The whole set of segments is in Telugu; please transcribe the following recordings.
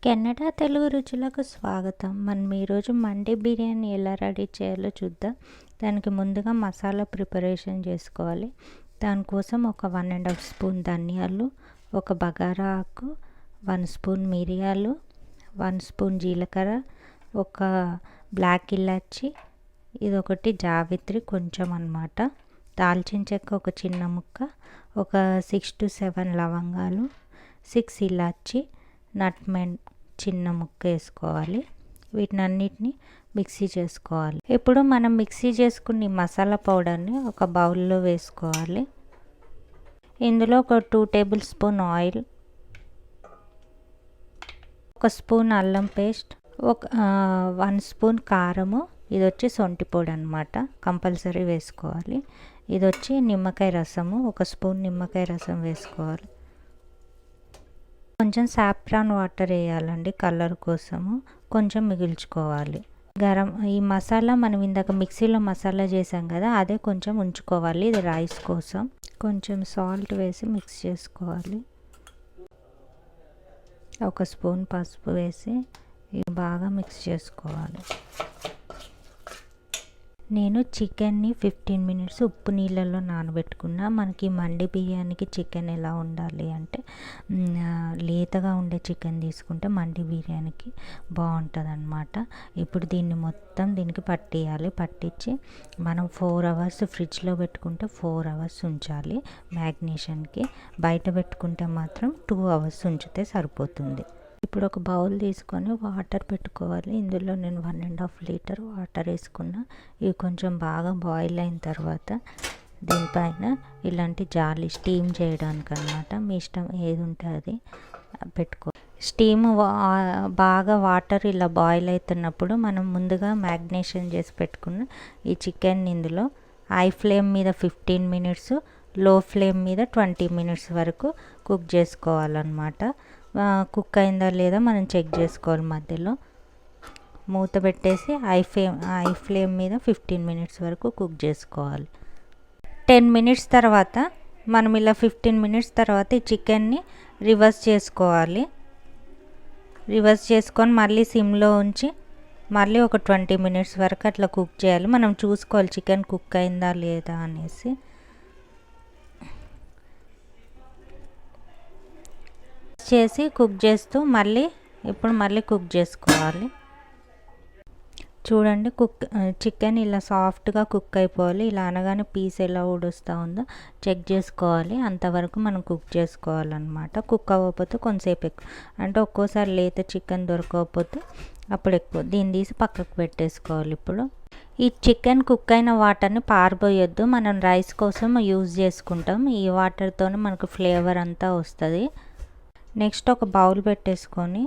కెనడా తెలుగు రుచులకు స్వాగతం. మనం ఈరోజు మండి బిర్యానీ ఎలా రెడీ చేయాలో చూద్దాం. దానికి ముందుగా మసాలా ప్రిపరేషన్ చేసుకోవాలి. దానికోసం ఒక 1.5 స్పూన్ ధనియాలు, ఒక బగారా ఆకు, 1 స్పూన్ మిరియాలు, 1 స్పూన్ జీలకర్ర, ఒక బ్లాక్ ఇలాచి, ఇదొకటి జావిత్రి కొంచెం అన్నమాట, దాల్చిన చెక్క ఒక చిన్న ముక్క, ఒక 6 to 7 లవంగాలు, 6 ఇలాచి, నట్మెంగ్ చిన్న ముక్క వేసుకోవాలి. వీటినన్నిటిని మిక్సీ చేసుకోవాలి. ఇప్పుడు మనం మిక్సీ చేసుకున్న మసాలా పౌడర్ని ఒక బౌల్లో వేసుకోవాలి. ఇందులో ఒక 2 టేబుల్ స్పూన్ ఆయిల్, ఒక స్పూన్ అల్లం పేస్ట్, ఒక 1 స్పూన్ కారము, ఇది వచ్చి సొంటి పొడి అనమాట, కంపల్సరీ వేసుకోవాలి. ఇది వచ్చి నిమ్మకాయ రసము, ఒక స్పూన్ నిమ్మకాయ రసం వేసుకోవాలి. కొంచెం సాఫ్రాన్ వాటర్ వేయాలండి కలర్ కోసము, కొంచెం మిగిల్చుకోవాలి. ఈ మసాలా మనం ఇందాక మిక్సీలో మసాలా చేసాం కదా, అదే కొంచెం ఉంచుకోవాలి, ఇది రైస్ కోసం. కొంచెం సాల్ట్ వేసి మిక్స్ చేసుకోవాలి. ఒక స్పూన్ పసుపు వేసి బాగా మిక్స్ చేసుకోవాలి. నేను చికెన్ని 15 మినిట్స్ ఉప్పు నీళ్ళల్లో నానబెట్టుకున్నా. మనకి మండి బిర్యానీకి చికెన్ ఎలా ఉండాలి అంటే లేతగా ఉండే చికెన్ తీసుకుంటే మండి బిర్యానీకి బాగుంటుంది అన్నమాట. ఇప్పుడు దీనికి పట్టియాలి. పట్టించి మనం 4 అవర్స్ ఫ్రిడ్జ్లో పెట్టుకుంటే 4 అవర్స్ ఉంచాలి మ్యాగ్నేషన్కి. బయట పెట్టుకుంటే మాత్రం 2 అవర్స్ ఉంచితే సరిపోతుంది. ఇప్పుడు ఒక బౌల్ తీసుకొని వాటర్ పెట్టుకోవాలి. ఇందులో నేను 1.5 లీటర్ వాటర్ వేసుకున్నా. ఇవి కొంచెం బాగా బాయిల్ అయిన తర్వాత దీనిపైన ఇలాంటి జాలి స్టీమ్ చేయడానికి అన్నమాట, మీ ఇష్టం ఏది ఉంటే అది పెట్టుకో. స్టీమ్ బాగా వాటర్ ఇలా బాయిల్ అవుతున్నప్పుడు మనం ముందుగా మ్యాగ్నేషన్ చేసి పెట్టుకున్న ఈ చికెన్ ఇందులో హై ఫ్లేమ్ మీద 15 మినిట్స్, లో ఫ్లేమ్ మీద 20 మినిట్స్ వరకు కుక్ చేసుకోవాలన్నమాట. కుక్ అయిందా లేదా మనం చెక్ చేసుకోవాలి. మధ్యలో మూత పెట్టేసి హై ఫ్లేమ్ మీద 15 మినిట్స్ వరకు కుక్ చేసుకోవాలి. 10 మినిట్స్ తర్వాత మనం ఇలా 15 మినిట్స్ తర్వాత ఈ చికెన్ని రివర్స్ చేసుకోవాలి. రివర్స్ చేసుకొని మళ్ళీ సిమ్లో ఉంచి మళ్ళీ ఒక 20 మినిట్స్ వరకు అట్లా కుక్ చేయాలి. మనం చూసుకోవాలి చికెన్ కుక్ అయిందా లేదా అనేసి. చేసి కుక్ చేస్తూ మళ్ళీ కుక్ చేసుకోవాలి. చూడండి, చికెన్ ఇలా సాఫ్ట్గా కుక్ అయిపోవాలి. ఇలా అనగానే పీస్ ఎలా ఊడొస్తూ ఉందో చెక్ చేసుకోవాలి. అంతవరకు మనం కుక్ చేసుకోవాలన్నమాట. కుక్ అవ్వకపోతే కొంతసేపు ఎక్కువ, అంటే ఒక్కోసారి లేత చికెన్ దొరకకపోతే అప్పుడు ఎక్కువ. దీన్ని తీసి పక్కకు పెట్టేసుకోవాలి. ఇప్పుడు ఈ చికెన్ కుక్ అయిన వాటర్ని పారబోయొద్దు, మనం రైస్ కోసం యూజ్ చేసుకుంటాం. ఈ వాటర్తోనే మనకు ఫ్లేవర్ అంతా వస్తుంది. నెక్స్ట్ ఒక బౌల్ పెట్టేసుకొని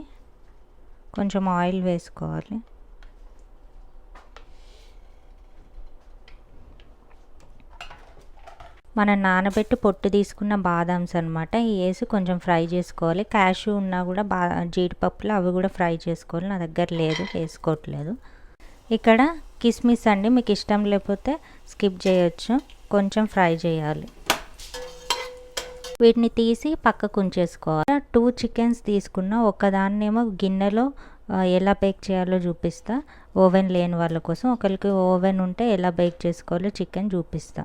కొంచెం ఆయిల్ వేసుకోవాలి. మనం నానబెట్టి పొట్టు తీసుకున్న బాదామ్స్ అనమాట, వేసి కొంచెం ఫ్రై చేసుకోవాలి. క్యాషూ ఉన్నా కూడా జీడిపప్పులు అవి కూడా ఫ్రై చేసుకోవాలి. నా దగ్గర లేదు, వేసుకోవట్లేదు. ఇక్కడ కిస్మిస్ అండి, మీకు ఇష్టం లేకపోతే స్కిప్ చేయొచ్చు. కొంచెం ఫ్రై చేయాలి. వీటిని తీసి పక్కకు ఉంచేసుకోవాలి. 2 చికెన్స్ తీసుకున్న, ఒకదాన్నేమో గిన్నెలో ఎలా బేక్ చేయాలో చూపిస్తా, ఓవెన్ లేని వాళ్ళ కోసం. ఒకరికి ఓవెన్ ఉంటే ఎలా బేక్ చేసుకోవాలో చికెన్ చూపిస్తా.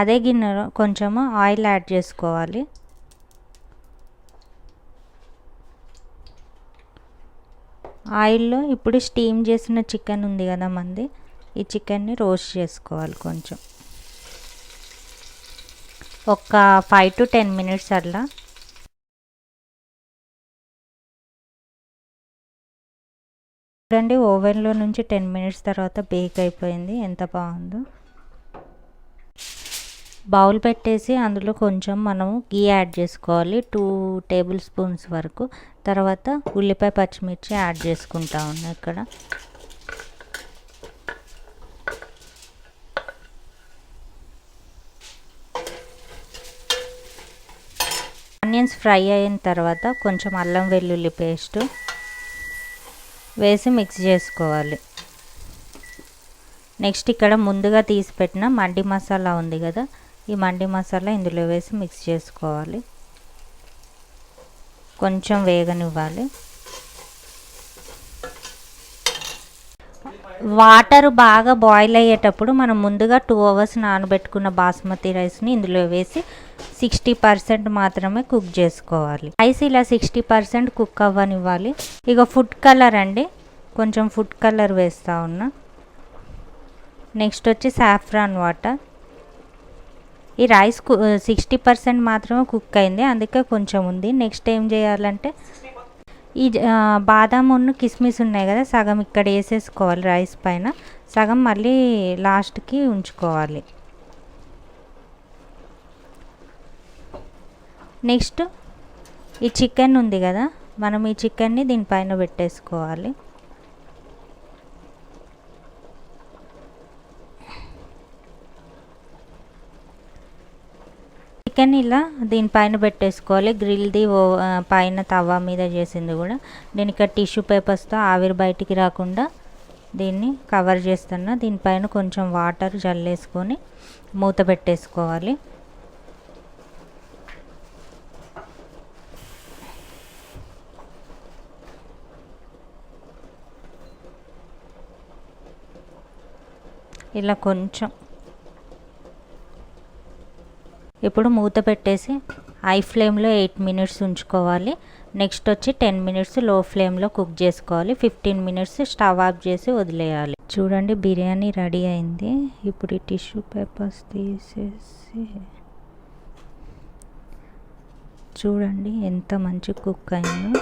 అదే గిన్నెలో కొంచెము ఆయిల్ యాడ్ చేసుకోవాలి. ఆయిల్లో ఇప్పుడు స్టీమ్ చేసిన చికెన్ ఉంది కదా మంది, ఈ చికెన్ని రోస్ట్ చేసుకోవాలి. కొంచెం ఒక 5 to 10 మినిట్స్ అట్లా. చూడండి, ఓవెన్లో నుంచి 10 మినిట్స్ తర్వాత బేక్ అయిపోయింది. ఎంత బాగుందో. బౌల్ పెట్టేసి అందులో కొంచెం మనము గీ యాడ్ చేసుకోవాలి, 2 టేబుల్ స్పూన్స్ వరకు. తర్వాత ఉల్లిపాయ పచ్చిమిర్చి యాడ్ చేసుకుంటా ఉన్నా. ఇక్కడ ఆనియన్స్ ఫ్రై అయిన తర్వాత కొంచెం అల్లం వెల్లుల్లి పేస్ట్ వేసి మిక్స్ చేసుకోవాలి. నెక్స్ట్ ఇక్కడ ముందుగా తీసి పెట్టిన మండి మసాలా ఉంది కదా, ఈ మండి మసాలా ఇందులో వేసి మిక్స్ చేసుకోవాలి. కొంచెం వేగనివ్వాలి. వాటర్ బాగా బాయిల్ అయ్యేటప్పుడు మనం ముందుగా 2 అవర్స్ నానబెట్టుకున్న బాస్మతి రైస్ని ఇందులో వేసి 60% మాత్రమే కుక్ చేసుకోవాలి. రైస్ ఇలా 60% కుక్ అవ్వనివ్వాలి. ఇక ఫుడ్ కలర్ అండి, కొంచెం ఫుడ్ కలర్ వేస్తూ ఉన్నా. నెక్స్ట్ వచ్చి సాఫ్రాన్ వాటర్. ఈ రైస్ 60% మాత్రమే కుక్ అయింది, అందుకే కొంచెం ఉంది. నెక్స్ట్ ఏం చేయాలంటే ఈ బాదాం కిస్మిస్ ఉన్నాయి కదా, సగం ఇక్కడ వేసేసుకోవాలి రైస్ పైన, సగం మళ్ళీ లాస్ట్కి ఉంచుకోవాలి. నెక్స్ట్ ఈ చికెన్ ఉంది కదా, మనం ఈ చికెన్ని దీనిపైన పెట్టేసుకోవాలి. చికెన్ ఇలా దీనిపైన పెట్టేసుకోవాలి. గ్రిల్ది పైన తవా మీద చేసింది కూడా. నేను ఇక్కడ టిష్యూ పేపర్స్తో ఆవిరి బయటికి రాకుండా దీన్ని కవర్ చేస్తున్నా. దీనిపైన కొంచెం వాటర్ జల్లేసుకొని మూత పెట్టేసుకోవాలి. ఇలా కొంచెం ఇప్పుడు మూత పెట్టేసి హై ఫ్లేమ్లో 8 మినిట్స్ ఉంచుకోవాలి. నెక్స్ట్ వచ్చి 10 మినిట్స్ లో ఫ్లేమ్లో కుక్ చేసుకోవాలి. 15 మినిట్స్ స్టవ్ ఆఫ్ చేసి వదిలేయాలి. చూడండి బిర్యానీ రెడీ అయింది. ఇప్పుడు ఈ టిష్యూ పేపర్స్ తీసేసి చూడండి ఎంత మంచి కుక్ అయిందో.